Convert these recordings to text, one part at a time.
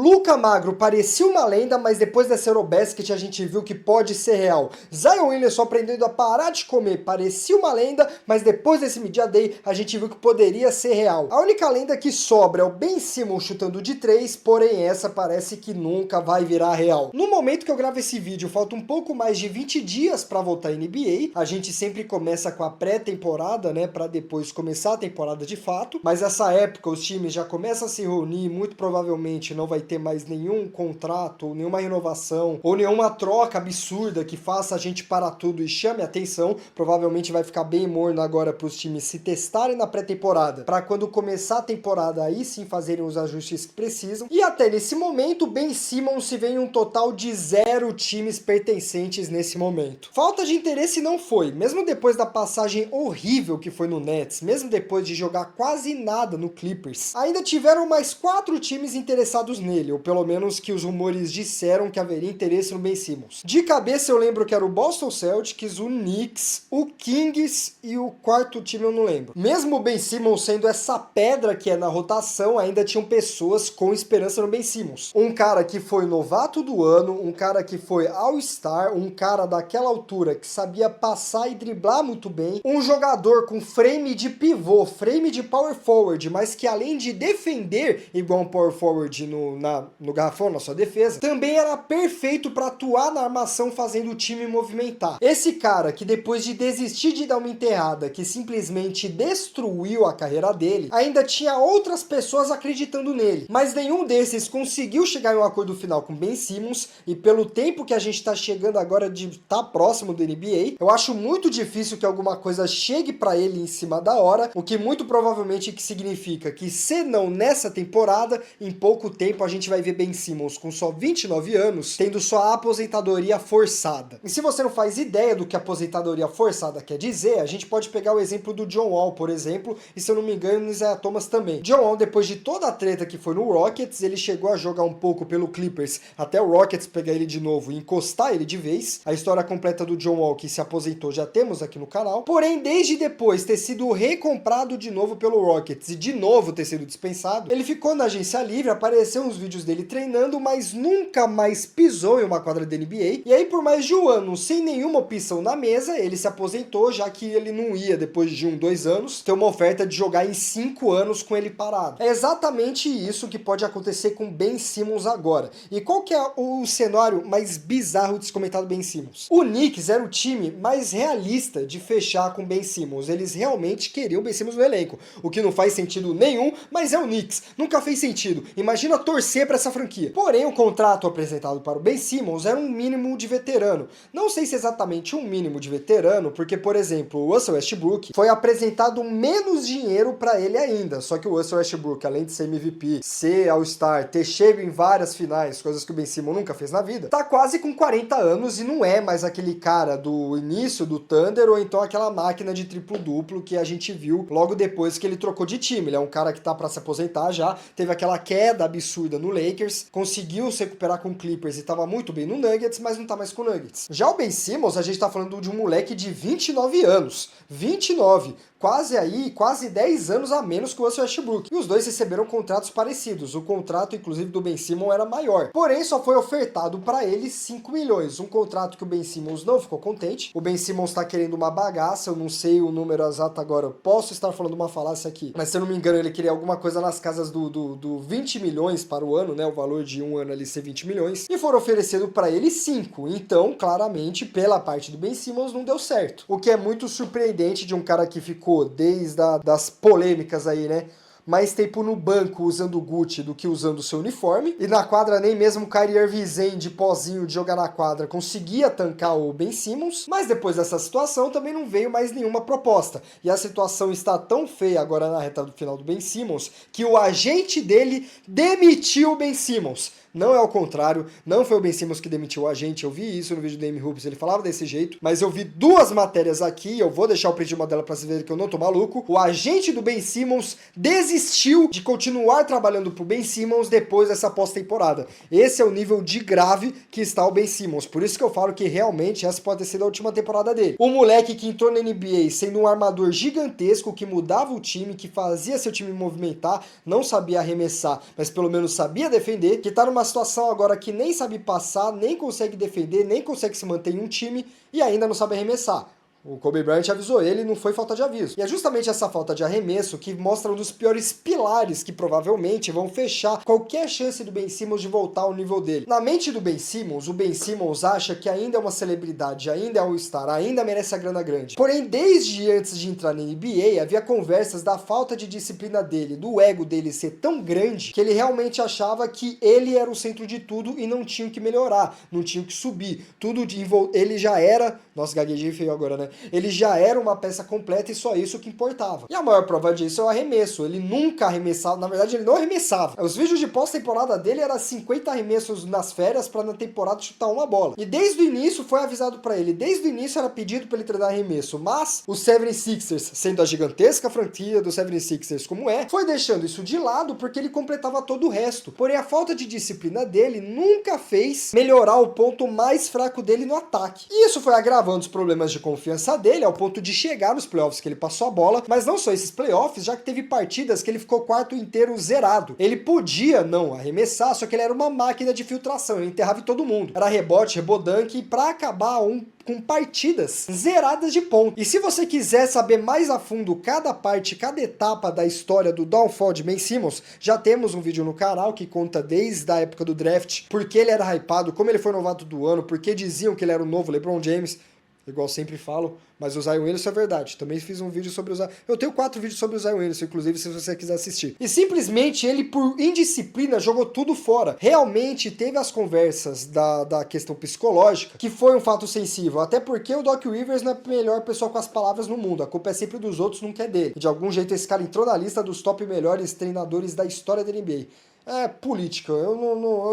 Luka Magro parecia uma lenda, mas depois dessa Eurobasket a gente viu que pode ser real. Zion Williamson aprendendo a parar de comer, parecia uma lenda, mas depois desse Media Day a gente viu que poderia ser real. A única lenda que sobra é o Ben Simmons chutando de 3, porém essa parece que nunca vai virar real. No momento que eu gravo esse vídeo, falta um pouco mais de 20 dias para voltar à NBA. A gente sempre começa com a pré-temporada, né, para depois começar a temporada de fato, mas essa época os times já começam a se reunir, muito provavelmente não vai ter mais nenhum contrato, nenhuma renovação, ou nenhuma troca absurda que faça a gente parar tudo e chame a atenção. Provavelmente vai ficar bem morno agora para os times se testarem na pré-temporada, para quando começar a temporada aí sim fazerem os ajustes que precisam. E até nesse momento, Ben Simmons se vê em um total de 0 times pertencentes nesse momento. Falta de interesse não foi, mesmo depois da passagem horrível que foi no Nets, mesmo depois de jogar quase nada no Clippers, ainda tiveram mais 4 times interessados nele, ou pelo menos que os rumores disseram que haveria interesse no Ben Simmons. De cabeça eu lembro que era o Boston Celtics, o Knicks, o Kings e o quarto time eu não lembro. Mesmo o Ben Simmons sendo essa pedra que é na rotação, ainda tinham pessoas com esperança no Ben Simmons. Um cara que foi novato do ano, um cara que foi All-Star, um cara daquela altura que sabia passar e driblar muito bem, um jogador com frame de pivô, frame de power forward, mas que além de defender igual um power forward no garrafão, na sua defesa, também era perfeito para atuar na armação fazendo o time movimentar. Esse cara que depois de desistir de dar uma enterrada, que simplesmente destruiu a carreira dele, ainda tinha outras pessoas acreditando nele, mas nenhum desses conseguiu chegar em um acordo final com Ben Simmons, e pelo tempo que a gente tá chegando agora de estar próximo do NBA, eu acho muito difícil que alguma coisa chegue para ele em cima da hora, o que muito provavelmente que significa que se não nessa temporada, em pouco tempo a gente vai ver Ben Simmons com só 29 anos, tendo sua aposentadoria forçada. E se você não faz ideia do que aposentadoria forçada quer dizer, a gente pode pegar o exemplo do John Wall, por exemplo, e se eu não me engano, o Isaiah Thomas também. John Wall, depois de toda a treta que foi no Rockets, ele chegou a jogar um pouco pelo Clippers, até o Rockets pegar ele de novo e encostar ele de vez. A história completa do John Wall, que se aposentou, já temos aqui no canal. Porém, desde depois ter sido recomprado de novo pelo Rockets e de novo ter sido dispensado, ele ficou na agência livre, apareceu uns vídeos dele treinando, mas nunca mais pisou em uma quadra da NBA. E aí, por mais de um ano, sem nenhuma opção na mesa, ele se aposentou, já que ele não ia, depois de 2 anos, ter uma oferta de jogar em 5 anos com ele parado. É exatamente isso que pode acontecer com Ben Simmons agora. E qual que é o cenário mais bizarro de se comentar do Ben Simmons? O Knicks era o time mais realista de fechar com Ben Simmons. Eles realmente queriam o Ben Simmons no elenco, o que não faz sentido nenhum, mas é o Knicks. Nunca fez sentido. Imagina torcer para essa franquia. Porém, o contrato apresentado para o Ben Simmons era um mínimo de veterano. Não sei se é exatamente um mínimo de veterano, porque, por exemplo, o Russell Westbrook foi apresentado menos dinheiro para ele ainda. Só que o Russell Westbrook, além de ser MVP, ser All-Star, ter chego em várias finais, coisas que o Ben Simmons nunca fez na vida, tá quase com 40 anos e não é mais aquele cara do início do Thunder ou então aquela máquina de triplo-duplo que a gente viu logo depois que ele trocou de time. Ele é um cara que tá para se aposentar já, teve aquela queda absurda no Lakers, conseguiu se recuperar com o Clippers e tava muito bem no Nuggets, mas não tá mais com o Nuggets. Já o Ben Simmons, a gente tá falando de um moleque de 29 anos. 29, quase 10 anos a menos que o Russell Westbrook. E os dois receberam contratos parecidos. O contrato, inclusive, do Ben Simmons era maior. Porém, só foi ofertado para ele 5 milhões. Um contrato que o Ben Simmons não ficou contente. O Ben Simmons tá querendo uma bagaça, eu não sei o número exato agora, eu posso estar falando uma falácia aqui. Mas se eu não me engano, ele queria alguma coisa nas casas do 20 milhões para o ano, né? O valor de um ano ali ser 20 milhões. E foram oferecido para ele 5. Então, claramente, pela parte do Ben Simmons, não deu certo. O que é muito surpreendente de um cara que ficou desde das polêmicas aí, né? Mais tempo no banco usando o Gucci do que usando o seu uniforme. E na quadra nem mesmo o Kyrie Irving de pozinho de jogar na quadra conseguia tancar o Ben Simmons. Mas depois dessa situação também não veio mais nenhuma proposta. E a situação está tão feia agora na reta final do Ben Simmons que o agente dele demitiu o Ben Simmons. não é o contrário, não foi o Ben Simmons que demitiu a gente, eu vi isso no vídeo do Amy Hoops, ele falava desse jeito, mas eu vi duas matérias aqui, eu vou deixar o print de uma delas pra vocês verem que eu não tô maluco. O agente do Ben Simmons desistiu de continuar trabalhando pro Ben Simmons depois dessa pós-temporada. Esse é o nível de grave que está o Ben Simmons, por isso que eu falo que realmente essa pode ter sido a última temporada dele. O moleque que entrou na NBA sendo um armador gigantesco, que mudava o time, que fazia seu time movimentar, não sabia arremessar, mas pelo menos sabia defender, que tá numa situação agora que nem sabe passar, nem consegue defender, nem consegue se manter em um time e ainda não sabe arremessar. O Kobe Bryant avisou ele, não foi falta de aviso. E é justamente essa falta de arremesso que mostra um dos piores pilares que provavelmente vão fechar qualquer chance do Ben Simmons de voltar ao nível dele. Na mente do Ben Simmons, o Ben Simmons acha que ainda é uma celebridade, ainda é All-Star, ainda merece a grana grande. Porém, desde antes de entrar na NBA, havia conversas da falta de disciplina dele, do ego dele ser tão grande, que ele realmente achava que ele era o centro de tudo e não tinha que melhorar, não tinha que subir. Tudo de ele já era... Nossa, gaguejei feio agora, né? Ele já era uma peça completa e só isso que importava. E a maior prova disso é o arremesso. Ele nunca arremessava, na verdade ele não arremessava. Os vídeos de pós-temporada dele eram 50 arremessos nas férias para na temporada chutar uma bola. E desde o início foi avisado para ele, desde o início era pedido para ele treinar arremesso, mas o 76ers, sendo a gigantesca franquia do 76ers como é, foi deixando isso de lado porque ele completava todo o resto. Porém a falta de disciplina dele nunca fez melhorar o ponto mais fraco dele no ataque. E isso foi agravando os problemas de confiança dele, ao ponto de chegar nos playoffs que ele passou a bola, mas não só esses playoffs, já que teve partidas que ele ficou o quarto inteiro zerado. Ele podia não arremessar, só que ele era uma máquina de filtração, ele enterrava em todo mundo. Era rebote, rebodunk, e pra acabar com partidas zeradas de ponto. E se você quiser saber mais a fundo cada parte, cada etapa da história do downfall de Ben Simmons, já temos um vídeo no canal que conta desde a época do draft, por que ele era hypado, como ele foi novato do ano, por que diziam que ele era o novo LeBron James. Igual sempre falo, mas o Zion Williamson é verdade. Também fiz um vídeo sobre o Zion. Eu tenho 4 vídeos sobre o Zion Williamson, inclusive, se você quiser assistir. E simplesmente ele, por indisciplina, jogou tudo fora. Realmente teve as conversas da questão psicológica, que foi um fato sensível. Até porque o Doc Rivers não é a melhor pessoa com as palavras no mundo. A culpa é sempre dos outros, nunca é dele. De algum jeito esse cara entrou na lista dos top melhores treinadores da história da NBA. É política, eu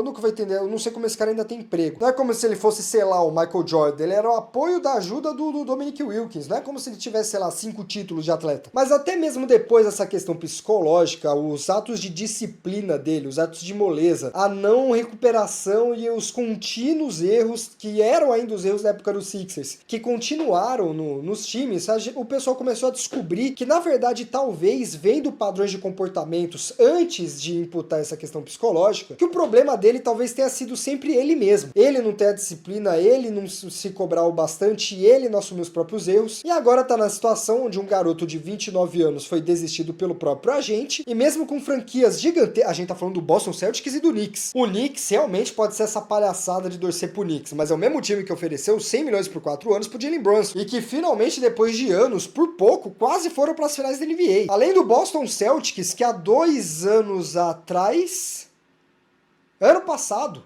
nunca vou entender, eu não sei como esse cara ainda tem emprego. Não é como se ele fosse, sei lá, o Michael Jordan, ele era o apoio da ajuda do Dominic Wilkins, não é como se ele tivesse, sei lá, 5 títulos de atleta. Mas até mesmo depois dessa questão psicológica, os atos de disciplina dele, os atos de moleza, a não recuperação e os contínuos erros, que eram ainda os erros da época dos Sixers, que continuaram nos times, o pessoal começou a descobrir que, na verdade, talvez, vendo padrões de comportamentos antes de imputar essa questão psicológica, que o problema dele talvez tenha sido sempre ele mesmo. Ele não ter a disciplina, ele não se cobrar o bastante, ele não assumir os próprios erros, e agora tá na situação onde um garoto de 29 anos foi desistido pelo próprio agente, e mesmo com franquias gigantescas, a gente tá falando do Boston Celtics e do Knicks. O Knicks realmente pode ser essa palhaçada de torcer pro Knicks, mas é o mesmo time que ofereceu 100 milhões por 4 anos pro Jalen Brunson, e que finalmente, depois de anos, por pouco, quase foram para as finais da NBA. Além do Boston Celtics, que há 2 anos atrás, ano passado,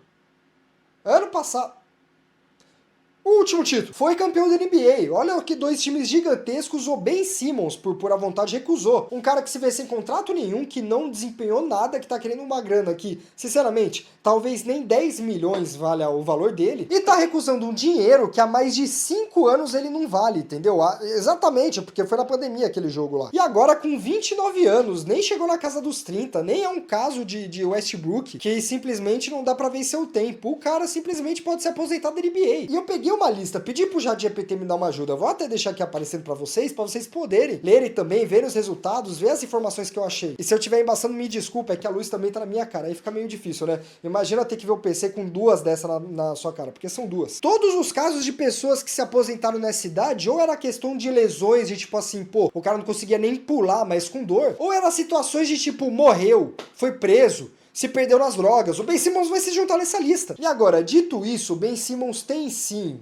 o último título foi campeão da NBA. Olha que 2 times gigantescos, o Ben Simmons, por pura vontade, recusou. Um cara que se vê sem contrato nenhum, que não desempenhou nada, que tá querendo uma grana aqui. Sinceramente, talvez nem 10 milhões valha o valor dele. E tá recusando um dinheiro que há mais de 5 anos ele não vale, entendeu? Exatamente, porque foi na pandemia aquele jogo lá. E agora com 29 anos, nem chegou na casa dos 30, nem é um caso de Westbrook, que simplesmente não dá pra vencer o tempo. O cara simplesmente pode se aposentar da NBA. E eu peguei uma lista, pedi pro ChatGPT me dar uma ajuda, eu vou até deixar aqui aparecendo pra vocês poderem lerem também, verem os resultados, ver as informações que eu achei. E se eu estiver embaçando, me desculpa, é que a luz também tá na minha cara, aí fica meio difícil, né? Imagina ter que ver o PC com 2 dessa na sua cara, porque são 2. Todos os casos de pessoas que se aposentaram nessa idade, ou era questão de lesões, de tipo assim, pô, o cara não conseguia nem pular, mas com dor, ou era situações de tipo, morreu, foi preso, se perdeu nas drogas. O Ben Simmons vai se juntar nessa lista. E agora, dito isso, o Ben Simmons tem sim,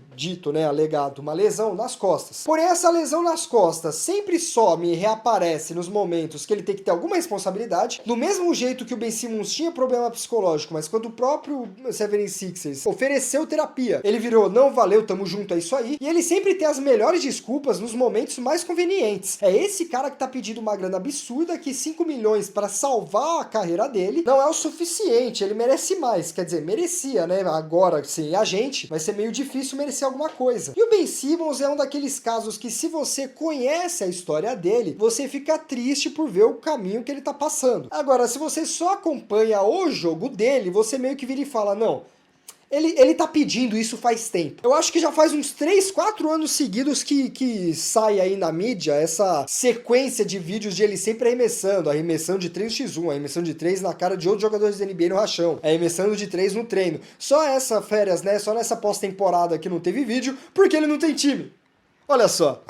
alegado, uma lesão nas costas. Porém, essa lesão nas costas sempre some e reaparece nos momentos que ele tem que ter alguma responsabilidade. Do mesmo jeito que o Ben Simmons tinha problema psicológico, mas quando o próprio 76ers ofereceu terapia, ele virou, não valeu, tamo junto, é isso aí. E ele sempre tem as melhores desculpas nos momentos mais convenientes. É esse cara que tá pedindo uma grana absurda, que 5 milhões para salvar a carreira dele não é o suficiente, ele merece mais, quer dizer, merecia, né? Agora, sim, a gente, vai ser meio difícil merecer alguma coisa. E o Ben Simmons é um daqueles casos que se você conhece a história dele, você fica triste por ver o caminho que ele tá passando. Agora, se você só acompanha o jogo dele, você meio que vira e fala, não, ele tá pedindo isso faz tempo. Eu acho que já faz uns 3, 4 anos seguidos que sai aí na mídia essa sequência de vídeos de ele sempre arremessando de 3x1, arremessando de 3 na cara de outros jogadores da NBA no rachão, arremessando de 3 no treino. Só essa férias, né, só nessa pós-temporada que não teve vídeo, porque ele não tem time. Olha só.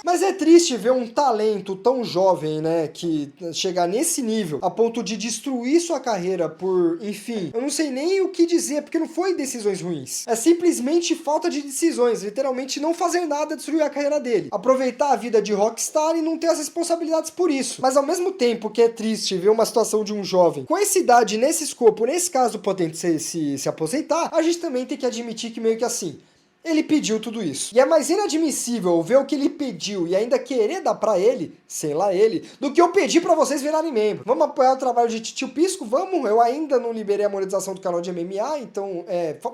Mas é triste ver um talento tão jovem, né, que chegar nesse nível, a ponto de destruir sua carreira por, enfim, eu não sei nem o que dizer, porque não foi decisões ruins. É simplesmente falta de decisões, literalmente não fazer nada destruir a carreira dele. Aproveitar a vida de rockstar e não ter as responsabilidades por isso. Mas ao mesmo tempo que é triste ver uma situação de um jovem com essa idade, nesse escopo, nesse caso podendo se aposentar, a gente também tem que admitir que meio que assim, ele pediu tudo isso. E é mais inadmissível ver o que ele pediu e ainda querer dar pra ele, sei lá ele, do que eu pedir pra vocês virarem membro. Vamos apoiar o trabalho de Titio Pisco? Vamos, eu ainda não liberei a monetização do canal de MMA, então,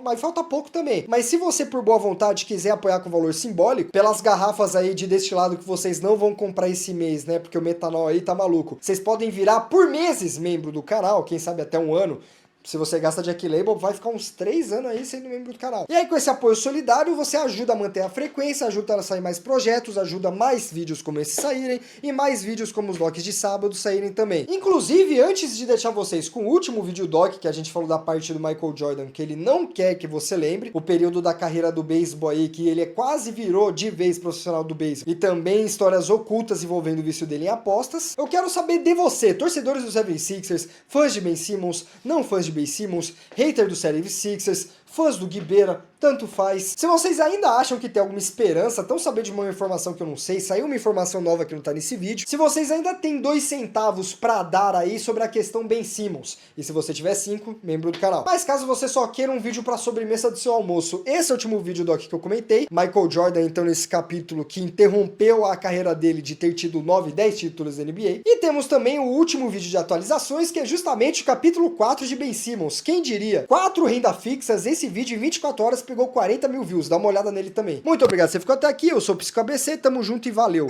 mas falta pouco também. Mas se você, por boa vontade, quiser apoiar com valor simbólico, pelas garrafas aí de destilado que vocês não vão comprar esse mês, né, porque o metanol aí tá maluco, vocês podem virar por meses membro do canal, quem sabe até um ano. Se você gasta Jack Label, vai ficar uns 3 anos aí sendo membro do canal. E aí, com esse apoio solidário, você ajuda a manter a frequência, ajuda a sair mais projetos, ajuda mais vídeos como esse saírem, e mais vídeos como os docs de sábado saírem também. Inclusive, antes de deixar vocês com o último vídeo doc, que a gente falou da parte do Michael Jordan, que ele não quer que você lembre, o período da carreira do beisebol aí, que ele quase virou de vez profissional do beisebol, e também histórias ocultas envolvendo o vício dele em apostas, eu quero saber de você, torcedores dos 76ers, fãs de Ben Simmons, não fãs de Ben Simmons, hater do 76ers, fãs do Guibera, tanto faz. Se vocês ainda acham que tem alguma esperança, tão saber de uma informação que eu não sei, saiu uma informação nova que não tá nesse vídeo, se vocês ainda tem 2 centavos pra dar aí sobre a questão Ben Simmons, e se você tiver 5, membro do canal. Mas caso você só queira um vídeo pra sobremesa do seu almoço, esse é o último vídeo do aqui que eu comentei, Michael Jordan, então, nesse capítulo que interrompeu a carreira dele de ter tido 9, 10 títulos da NBA, e temos também o último vídeo de atualizações, que é justamente o capítulo 4 de Ben Simmons. Quem diria? 4 renda fixas, esse vídeo em 24 horas pegou 40 mil views, dá uma olhada nele também. Muito obrigado, você ficou até aqui, eu sou o Psico ABC, tamo junto e valeu!